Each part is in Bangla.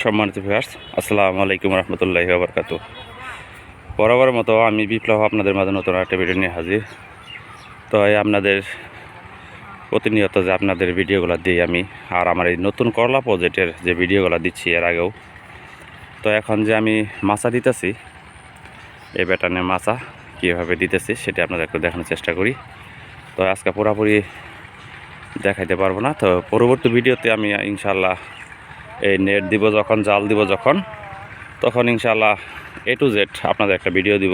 সম্মানিত ভিউয়ার্স, আসসালামু আলাইকুম রহমতুল্লাহি ওয়া বারাকাতুহু। বরাবরের মতো আমি বিপ্লব আপনাদের মাঝে নতুন একটা ভিডিও নিয়ে হাজির। তো আপনাদের প্রতিনিয়ত যে আপনাদের ভিডিওগুলো দিই আমি, আর আমার এই নতুন করলা প্রজেক্টের যে ভিডিওগুলো দিচ্ছি এর আগেও, তো এখন যে আমি মাছা দিতেছি, এই ব্যাটানে মাছা কীভাবে দিতেছি সেটা আপনাদের একটু দেখানোর চেষ্টা করি। তো আজকে পুরোপুরি দেখাইতে পারবো না, তো পরবর্তী ভিডিওতে আমি ইনশাল্লাহ এই নেট দিব যখন, জাল দিব যখন, তখন ইনশাল্লাহ A to Z আপনাদের একটা ভিডিও দিব।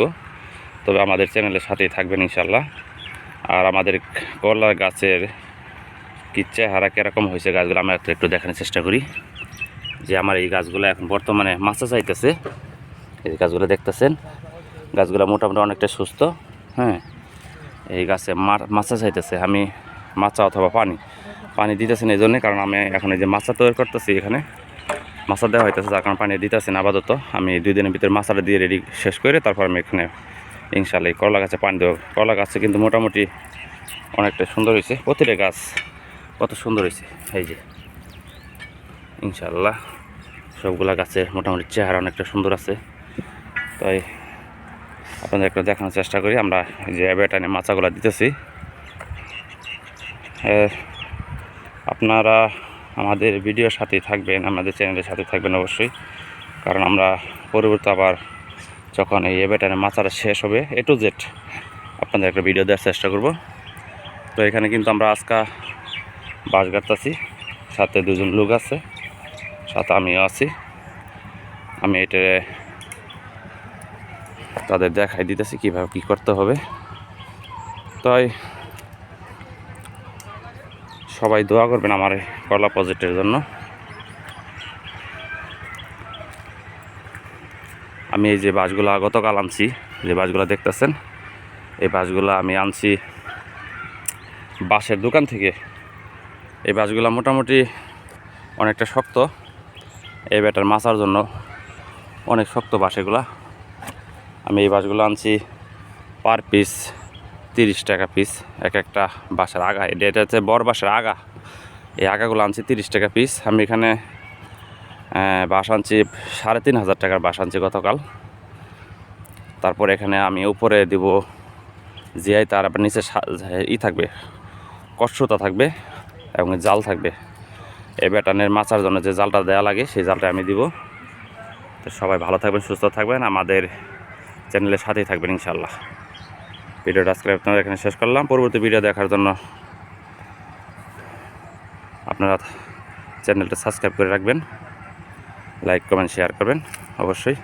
তবে আমাদের চ্যানেলের সাথেই থাকবেন ইনশাল্লাহ। আর আমাদের করলা গাছের কি চেহারা কীরকম হয়েছে গাছগুলো আমরা একটু দেখানোর চেষ্টা করি। যে আমার এই গাছগুলো এখন বর্তমানে মাছা চাইতেছে, এই গাছগুলো দেখতেছেন, গাছগুলো মোটামুটি অনেকটা সুস্থ। হ্যাঁ, এই গাছে মাছা চাইতেছে, আমি মাছা অথবা পানি দিতেছেন এই জন্যে, কারণ আমি এখন এই যে মাছা তৈরি করতেছি, এখানে মাছা দেওয়া হইতেছে, যার কারণে পানি দিতেছেন আপাতত। আমি 2 দিনের ভিতরে মাছাটা দিয়ে রেডি শেষ করে তারপর আমি এখানে ইনশাল্লাহ করলা গাছে পানি দেবো। করলা গাছে কিন্তু মোটামুটি অনেকটা সুন্দর হয়েছে, প্রতিটা গাছ কত সুন্দর হয়েছে। এই যে ইনশাল্লাহ সবগুলা গাছের মোটামুটি চেহারা অনেকটা সুন্দর আছে। তাই আপনাদের একটু দেখানোর চেষ্টা করি। আমরা যে ব্যাটানে মাছাগুলো দিতেছি, আপনারা আমাদের ভিডিওর সাথেই থাকবেন, আমাদের চ্যানেলের সাথে থাকবেন অবশ্যই, কারণ আমরা পরবর্তী আবার যখন এই ব্যাটানে মাছাটা শেষ হবে A to Z আপনাদের একটা ভিডিও দেওয়ার চেষ্টা করব। তো এখানে কিন্তু আমরা আজকে বাঁশ গাঁথতেছি, সাথে 2 জন লোক আছে, সাথে আমিও আছি। আমি এটা তাদের দেখাই দিতেছি কীভাবে কী করতে হবে। তাই সবাই দোয়া করবেন আমার এই করলা প্রজেক্টের জন্য। আমি এই যে বাঁশগুলো গতকাল আনছি, যে বাঁশগুলো দেখতেছেন, এই বাঁশগুলো আমি আনছি বাঁশের দোকান থেকে। এই বাঁশগুলো মোটামুটি অনেকটা শক্ত, এই ব্যাটার মাছার জন্য অনেক শক্ত বাঁশ এগুলা। আমি এই বাঁশগুলো আনছি পার পিস 30 টাকা পিস, এক একটা বাঁশের আগা, এটা হচ্ছে বড় বাঁশের আগা, এই আগাগুলো আনছি 30 টাকা পিস। আমি এখানে বাঁশ আনছি 3,500 টাকার বাঁশ আনছি গতকাল। তারপর এখানে আমি উপরে দিব জিআই তার, আবার নিচে থাকবে, কষ্টতা থাকবে এবং জাল থাকবে। এই ব্যাটানের মাছার জন্য যে জালটা দেওয়া লাগে সেই জালটা আমি দিব। তো সবাই ভালো থাকবেন, সুস্থ থাকবেন, আমাদের চ্যানেলের সাথেই থাকবেন ইনশাল্লাহ। ভিডিওটা আজকে আপনারা এখানে শেষ করলাম। পরবর্তী ভিডিও দেখার জন্য আপনারা চ্যানেলটা সাবস্ক্রাইব করে রাখবেন, লাইক কমেন্ট শেয়ার করবেন অবশ্যই।